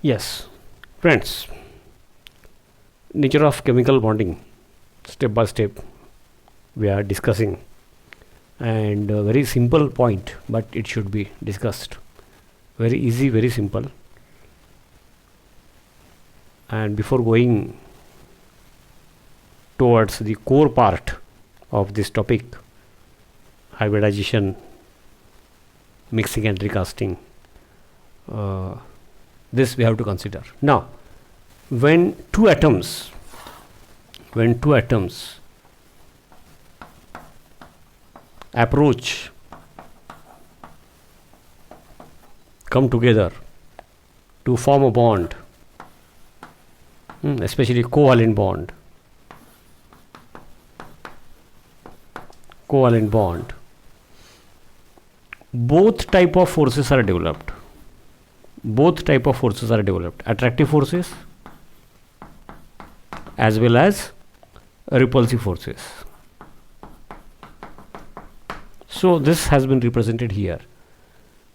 Yes, friends, nature of chemical bonding, step by step, we are discussing, and a very simple point, but it should be discussed. Very easy, very simple. And before going towards the core part of this topic, hybridization, mixing, and recasting, uh, this we have to consider. Now, when two atoms approach, come together to form a bond, especially covalent bond, both type of forces are developed. Attractive forces as well as repulsive forces. So this has been represented here.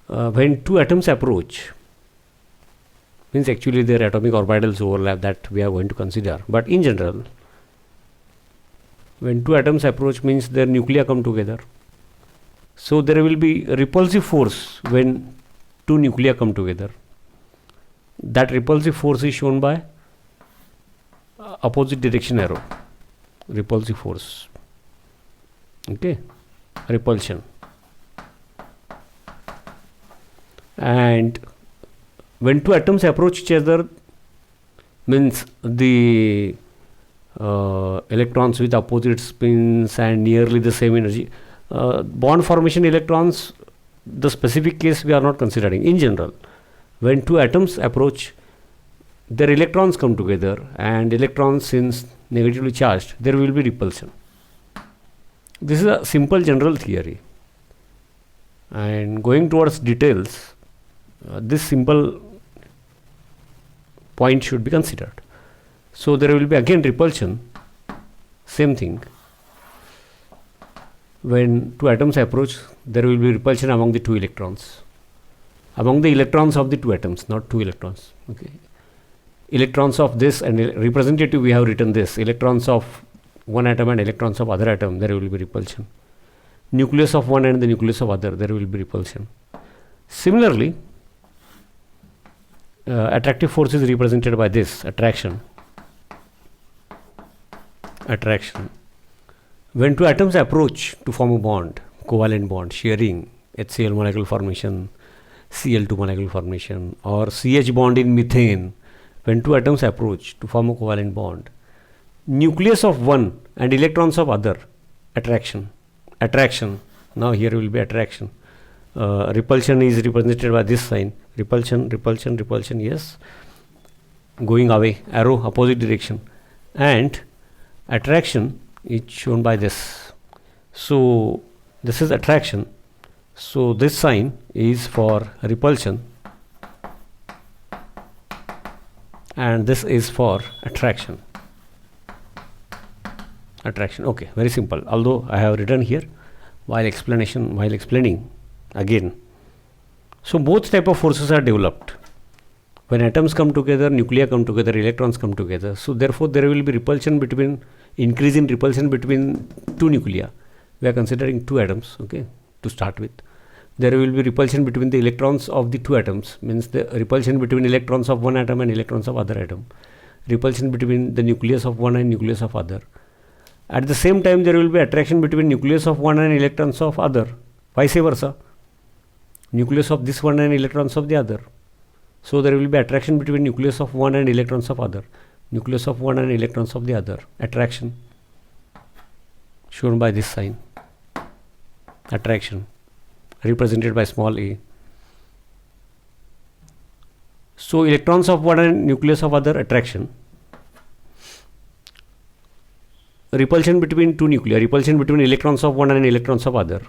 When two atoms approach, means actually their atomic orbitals overlap, that we are going to consider, but in general, when two atoms approach means their nuclei come together. So there will be a repulsive force when two nuclei come together. That repulsive force is shown by opposite direction arrow. Repulsive force. Okay, repulsion. And when two atoms approach each other, means the electrons with opposite spins and nearly the same energy. Bond formation electrons, the specific case we are not considering. In general, when two atoms approach, their electrons come together, and electrons, since negatively charged, there will be repulsion. This is a simple general theory. And going towards details, this simple point should be considered. So there will be again repulsion, same thing. When two atoms approach, there will be repulsion among the two electrons. Among the electrons of the two atoms, not two electrons. Okay. Electrons of this, and representative we have written this, electrons of one atom and electrons of other atom, there will be repulsion. Nucleus of one and the nucleus of other, there will be repulsion. Similarly, attractive force is represented by this, attraction. When two atoms approach to form a bond, covalent bond, sharing, HCl molecule formation, Cl2 molecule formation, or CH bond in methane, when two atoms approach to form a covalent bond, nucleus of one and electrons of other, attraction. Now here will be attraction. Repulsion is represented by this sign, repulsion, yes, going away, arrow opposite direction, and attraction is shown by this. So this is attraction, so this sign is for repulsion, and this is for attraction. Okay, very simple, although I have written here while explaining again. So both type of forces are developed. When atoms come together, nuclei come together, electrons come together. So therefore there will be increase in repulsion between two nuclei. We are considering two atoms, okay, to start with. There will be repulsion between the electrons of the two atoms, means the repulsion between electrons of one atom and electrons of other atom. Repulsion between the nucleus of one and nucleus of other. At the same time, there will be attraction between nucleus of one and electrons of other, vice versa. Nucleus of this one and electrons of the other. So there will be attraction between nucleus of one and electrons of other. Nucleus of one and electrons of the other. Attraction. Shown by this sign. Attraction. Represented by small a. So electrons of one and nucleus of other, attraction. Repulsion between two nuclei. Repulsion between electrons of one and electrons of other.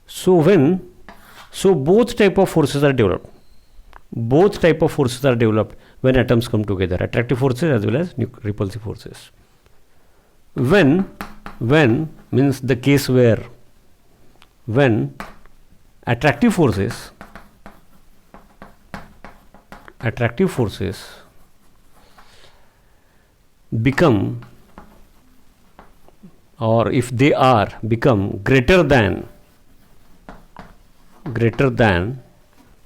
So both type of forces are developed. When atoms come together, attractive forces as well as repulsive forces. When means the case where when attractive forces attractive forces become, or if they are become greater than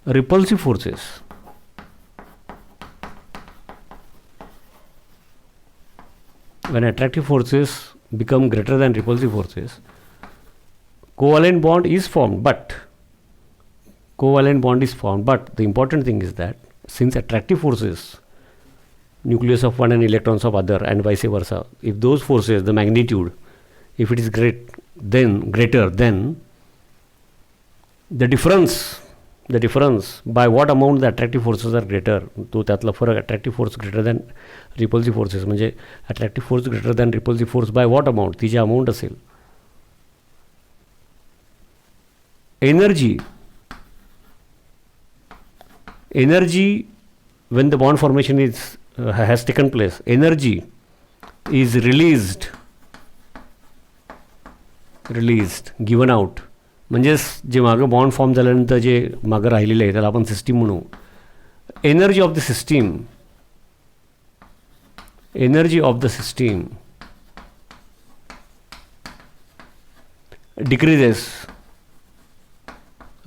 repulsive forces, when attractive forces become greater than repulsive forces, covalent bond is formed. But the important thing is that since attractive forces, nucleus of one and electrons of other and vice versa, if those forces, the magnitude, if it is greater, then the difference by what amount the attractive forces are greater, तो त्यातला फरक attractive force greater than repulsive forces, म्हणजे attractive force greater than repulsive force by what amount, ती जी amount असेल, energy when the bond formation is has taken place, energy is released, given out. म्हणजेच जे मागं bond form झाल्यानंतर जे मागं राहिलेलं आहे त्याला आपण सिस्टीम म्हणू. Energy of the system decreases.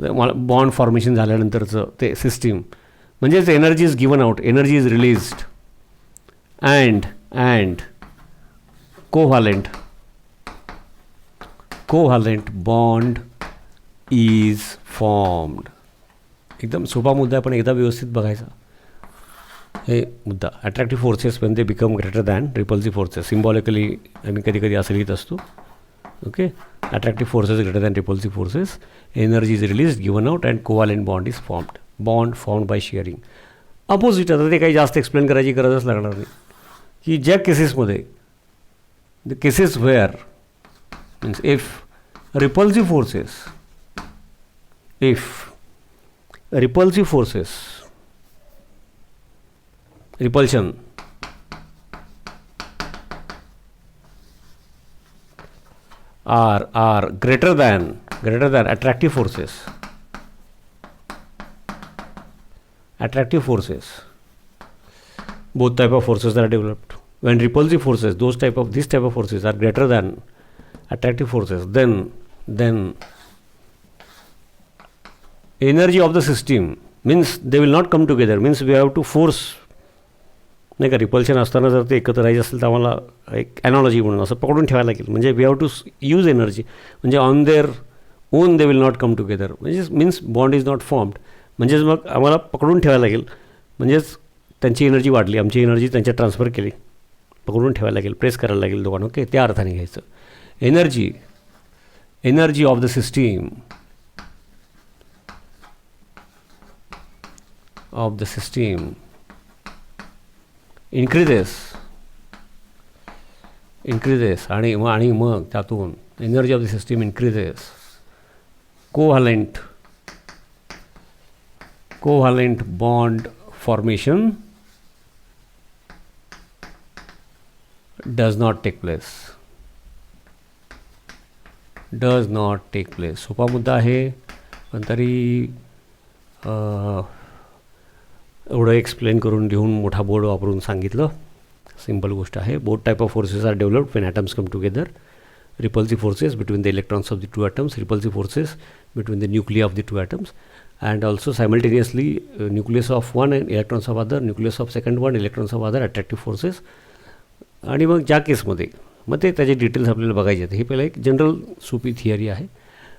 Bond formation झाल्यानंतरचं ते सिस्टीम म्हणजेच energy is given out, energy is released and covalent bond is formed. एकदम सोपा मुद्दा आहे पण एकदा व्यवस्थित बघायचा हे मुद्दा. Attractive forces when they become greater than repulsive forces, symbolically आम्ही कधी कधी असं लिहित असतो. Okay, attractive forces greater than repulsive forces, energy is release given out and covalent bond is formed. Bond formed by sharing. Opposite, आता ते काही जास्त एक्सप्लेन करायची गरजच लागणार नाही की ज्या केसेसमध्ये the cases where means if repulsion are greater than attractive forces, both type of forces that are developed. When repulsive forces, this type of forces are greater than attractive forces, then energy of the system means they will not come together, means we have to force. नाही का, repulsion असताना जर ते एकत्र राहायचं असेल तर आम्हाला एक ॲनॉलॉजी म्हणून असं पकडून ठेवायला लागेल. म्हणजे we have to use energy, म्हणजे on their own they will not come together, म्हणजे means bond is not formed. म्हणजेच मग आम्हाला पकडून ठेवायला लागेल, म्हणजेच त्यांची एनर्जी वाढली, आमची एनर्जी त्यांच्यात ट्रान्सफर केली, पकडून ठेवायला लागेल, प्रेस करायला लागेल दोघांना. ओके, त्या अर्थाने घ्यायचं. Energy of the system increases आणि मग त्यातून energy of the system increases. Covalent bond formation does not take place. सोपा मुद्दा आहे पण तरी एवढं एक्सप्लेन करून लिहून मोठा बोर्ड वापरून सांगितलं. सिंपल गोष्ट आहे. Both type of forces are developed when atoms come together. repulsive forces between the electrons of the two atoms, repulsive forces between the nuclei of the two atoms, and also simultaneously nucleus of one and electrons of other, nucleus of second one, electrons of other, attractive forces. आणि मग ज्या केसमध्ये मग ते त्याचे details आपल्याला बघायचे आहेत. हे पहिलं एक जनरल सोपी थिअरी आहे.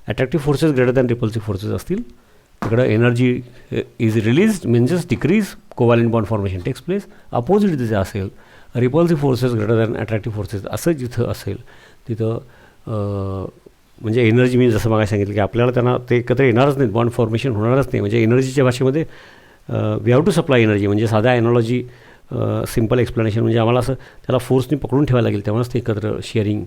Attractive forces greater than repulsive forces असतील तिकडं एनर्जी इज रिलीज म्हणजेच decrease, covalent bond formation takes place. Opposite जे असेल repulsive forces greater than attractive forces असं जिथं असेल तिथं म्हणजे एनर्जी मी जसं मागे सांगितलं की आपल्याला त्यांना ते एकत्र येणारच नाहीत, बॉन्ड फॉर्मेशन होणारच नाही. म्हणजे एनर्जीच्या भाषेमध्ये we have to supply energy. म्हणजे साधा एनॉलॉजी सिम्पल एक्सप्लेनेशन म्हणजे आम्हाला असं त्याला फोर्सनी पकडून ठेवायला लागेल तेव्हाच ते एकत्र. Sharing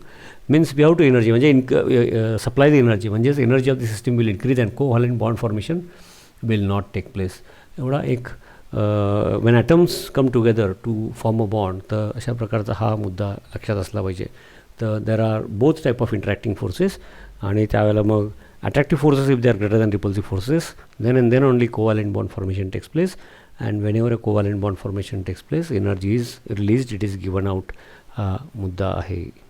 means we have to energy म्हणजे सप्लाय द एनर्जी, म्हणजेच energy of the system will increase and covalent bond formation will not take place. एवढा एक when atoms come together to form a bond, तर अशा प्रकारचा हा मुद्दा लक्षात असला पाहिजे. तर there are both type of interacting forces आणि त्यावेळेला मग attractive forces if they are greater than repulsive forces, then and then only covalent bond formation takes place. And whenever a covalent bond formation takes place, energy is released, it is given out मुद्दा आहे.